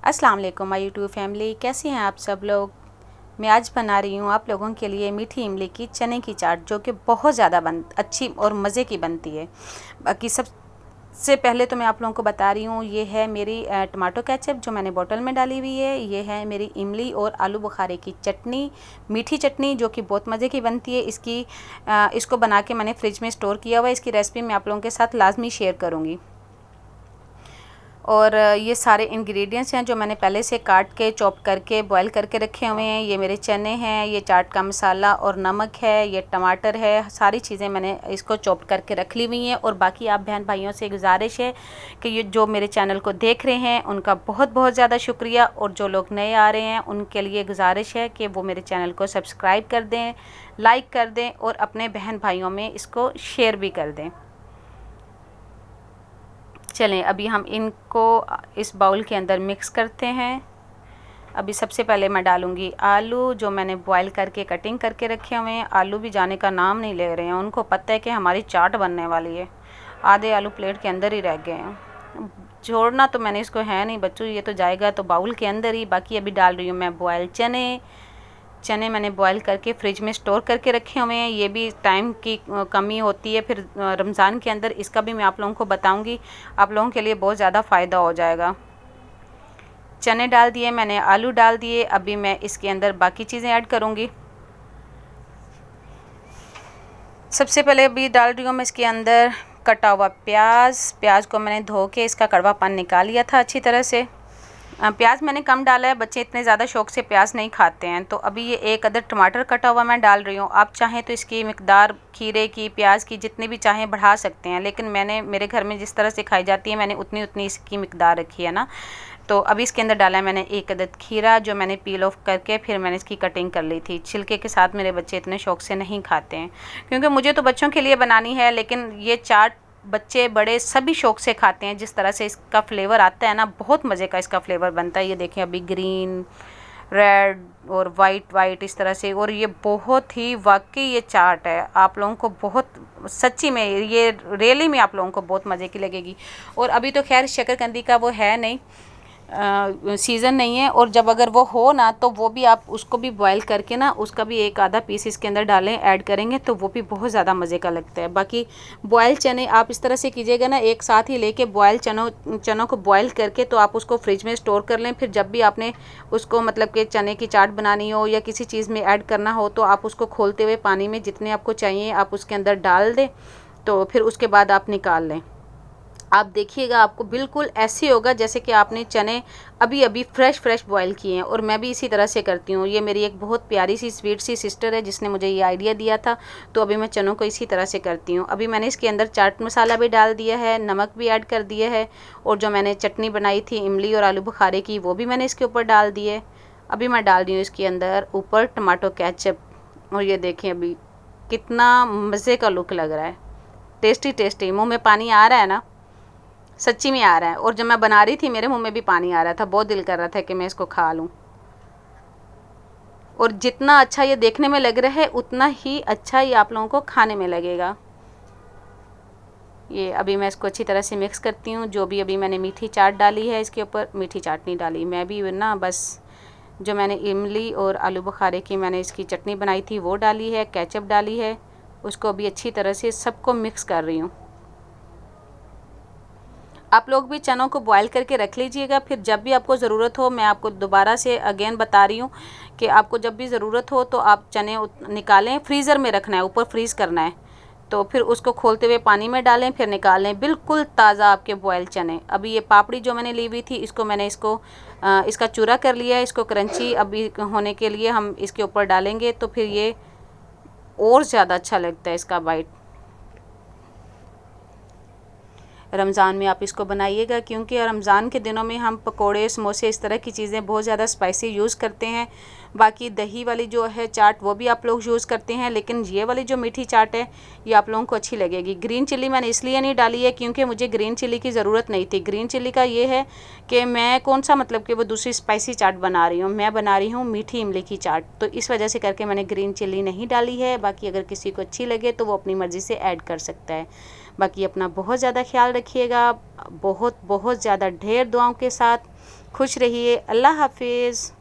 अस्सलाम वालेकुम my YouTube family, कैसे हैं आप सब लोग। मैं आज बना रही हूँ आप लोगों के लिए मीठी इमली की चने की चाट, जो कि बहुत ज़्यादा अच्छी और मज़े की बनती है। बाकी सबसे पहले तो मैं आप लोगों को बता रही हूँ, ये है मेरी टमाटो केचप जो मैंने बोतल में डाली हुई है। ये है मेरी इमली और आलू बुखारे की चटनी, मीठी चटनी, जो कि बहुत मज़े की बनती है। इसको बना के मैंने फ्रिज में स्टोर किया हुआ है। इसकी रेसिपी मैं आप लोगों के साथ लाजमी शेयर करूँगी। और ये सारे इंग्रेडिएंट्स हैं जो मैंने पहले से काट के चॉप करके बॉईल करके रखे हुए हैं। ये मेरे चने हैं, ये चाट का मसाला और नमक है, ये टमाटर है। सारी चीज़ें मैंने इसको चॉप करके रख ली हुई हैं। और बाकी आप बहन भाइयों से गुजारिश है कि ये जो मेरे चैनल को देख रहे हैं उनका बहुत बहुत ज़्यादा शुक्रिया, और जो लोग नए आ रहे हैं उनके लिए गुजारिश है कि वो मेरे चैनल को सब्सक्राइब कर दें, लाइक कर दें और अपने बहन भाइयों में इसको शेयर भी कर दें। चलें अभी हम इनको इस बाउल के अंदर मिक्स करते हैं। अभी सबसे पहले मैं डालूंगी आलू, जो मैंने बॉईल करके कटिंग करके रखे हुए हैं। आलू भी जाने का नाम नहीं ले रहे हैं, उनको पता है कि हमारी चाट बनने वाली है। आधे आलू प्लेट के अंदर ही रह गए हैं। छोड़ना तो मैंने इसको है नहीं बच्चों, ये तो जाएगा तो बाउल के अंदर ही। बाकी अभी डाल रही हूँ मैं बॉयल चने मैंने बॉईल करके फ्रिज में स्टोर करके रखे हुए हैं। ये भी टाइम की कमी होती है फिर रमज़ान के अंदर, इसका भी मैं आप लोगों को बताऊंगी। आप लोगों के लिए बहुत ज़्यादा फ़ायदा हो जाएगा। चने डाल दिए मैंने, आलू डाल दिए। अभी मैं इसके अंदर बाकी चीज़ें ऐड करूँगी। सबसे पहले अभी डाल रही हूँ मैं इसके अंदर कटा हुआ प्याज को मैंने धो के इसका कड़वापन निकाल लिया था अच्छी तरह से। प्याज मैंने कम डाला है, बच्चे इतने ज़्यादा शौक़ से प्याज नहीं खाते हैं। तो अभी ये एक अदर टमाटर कटा हुआ मैं डाल रही हूँ। आप चाहें तो इसकी मिकदार खीरे की, प्याज की जितनी भी चाहें बढ़ा सकते हैं, लेकिन मेरे घर में जिस तरह से खाई जाती है मैंने उतनी इसकी मिकदार रखी है ना। तो अभी इसके अंदर डाला है मैंने एक अदद खीरा, जो मैंने पील ऑफ करके फिर मैंने इसकी कटिंग कर ली थी। छिलके के साथ मेरे बच्चे इतने शौक़ से नहीं खाते हैं, क्योंकि मुझे तो बच्चों के लिए बनानी है, लेकिन ये चाट बच्चे बड़े सभी शौक़ से खाते हैं। जिस तरह से इसका फ्लेवर आता है ना, बहुत मज़े का इसका फ्लेवर बनता है। ये देखें अभी ग्रीन, रेड और वाइट इस तरह से। और ये बहुत ही वाकई ये चाट है, आप लोगों को बहुत सच्ची में ये रियली में आप लोगों को बहुत मज़े की लगेगी। और अभी तो खैर शकरकंदी का वो है नहीं, सीज़न नहीं है। और जब अगर वो हो ना, तो वो भी आप उसको भी बॉईल करके ना, उसका भी एक आधा पीस इसके अंदर डालें, ऐड करेंगे तो वो भी बहुत ज़्यादा मज़े का लगता है। बाकी बॉयल चने आप इस तरह से कीजिएगा ना, एक साथ ही लेके बॉयल चनों को बॉयल करके तो आप उसको फ्रिज में स्टोर कर लें। फिर जब भी आपने उसको मतलब कि चने की चाट बनानी हो या किसी चीज़ में ऐड करना हो, तो आप उसको खोलते हुए पानी में जितने आपको चाहिए आप उसके अंदर डाल दें, तो फिर उसके बाद आप निकाल लें। आप देखिएगा आपको बिल्कुल ऐसे होगा जैसे कि आपने चने अभी फ्रेश बॉईल किए हैं। और मैं भी इसी तरह से करती हूँ। ये मेरी एक बहुत प्यारी सी स्वीट सी सिस्टर है जिसने मुझे ये आइडिया दिया था, तो अभी मैं चनों को इसी तरह से करती हूँ। अभी मैंने इसके अंदर चाट मसाला भी डाल दिया है, नमक भी ऐड कर दिया है, और जो मैंने चटनी बनाई थी इमली और आलू बुखारे की, वो भी मैंने इसके ऊपर डाल दी है। अभी मैं डाल रही हूँ इसके अंदर ऊपर टमाटो केचप, और ये देखें अभी कितना मज़े का लुक लग रहा है। टेस्टी मुँह में पानी आ रहा है ना, सच्ची में आ रहा है। और जब मैं बना रही थी मेरे मुंह में भी पानी आ रहा था, बहुत दिल कर रहा था कि मैं इसको खा लूं। और जितना अच्छा ये देखने में लग रहा है उतना ही अच्छा ये आप लोगों को खाने में लगेगा। ये अभी मैं इसको अच्छी तरह से मिक्स करती हूँ। जो भी अभी मैंने मीठी चाट डाली है इसके ऊपर, मीठी चाट नहीं डाली मैं भी ना, बस जो मैंने इमली और आलू बुखारे की मैंने इसकी चटनी बनाई थी वो डाली है, केचप डाली है। उसको अभी अच्छी तरह से सबको मिक्स कर रही हूँ। आप लोग भी चनों को बॉईल करके रख लीजिएगा, फिर जब भी आपको ज़रूरत हो, मैं आपको दोबारा से अगेन बता रही हूँ कि आपको जब भी ज़रूरत हो तो आप चने निकालें, फ्रीज़र में रखना है, ऊपर फ्रीज़ करना है, तो फिर उसको खोलते हुए पानी में डालें, फिर निकालें, बिल्कुल ताज़ा आपके बॉयल चने। अभी ये पापड़ी जो मैंने ली हुई थी मैंने इसका चूरा कर लिया है। इसको क्रंची अभी होने के लिए हम इसके ऊपर डालेंगे, तो फिर ये और ज़्यादा अच्छा लगता है इसका बाइट। रमज़ान में आप इसको बनाइएगा, क्योंकि रमज़ान के दिनों में हम पकोड़े, समोसे, इस तरह की चीज़ें बहुत ज़्यादा स्पाइसी यूज़ करते हैं। बाकी दही वाली जो है चाट वो भी आप लोग यूज़ करते हैं, लेकिन ये वाली जो मीठी चाट है ये आप लोगों को अच्छी लगेगी। ग्रीन चिल्ली मैंने इसलिए नहीं डाली है क्योंकि मुझे ग्रीन चिल्ली की ज़रूरत नहीं थी। ग्रीन चिल्ली का ये है कि मैं कौन सा मतलब कि वो दूसरी स्पाइसी चाट बना रही हूँ, मैं बना रही हूँ मीठी इमली की चाट, तो इस वजह से करके मैंने ग्रीन चिल्ली नहीं डाली है। बाकी अगर किसी को अच्छी लगे तो वो अपनी मर्ज़ी से ऐड कर सकता है। बाकी अपना बहुत ज़्यादा ख्याल रखिएगा, बहुत ज़्यादा ढेर दुआओं के साथ। खुश रहिए। अल्लाह हाफिज़।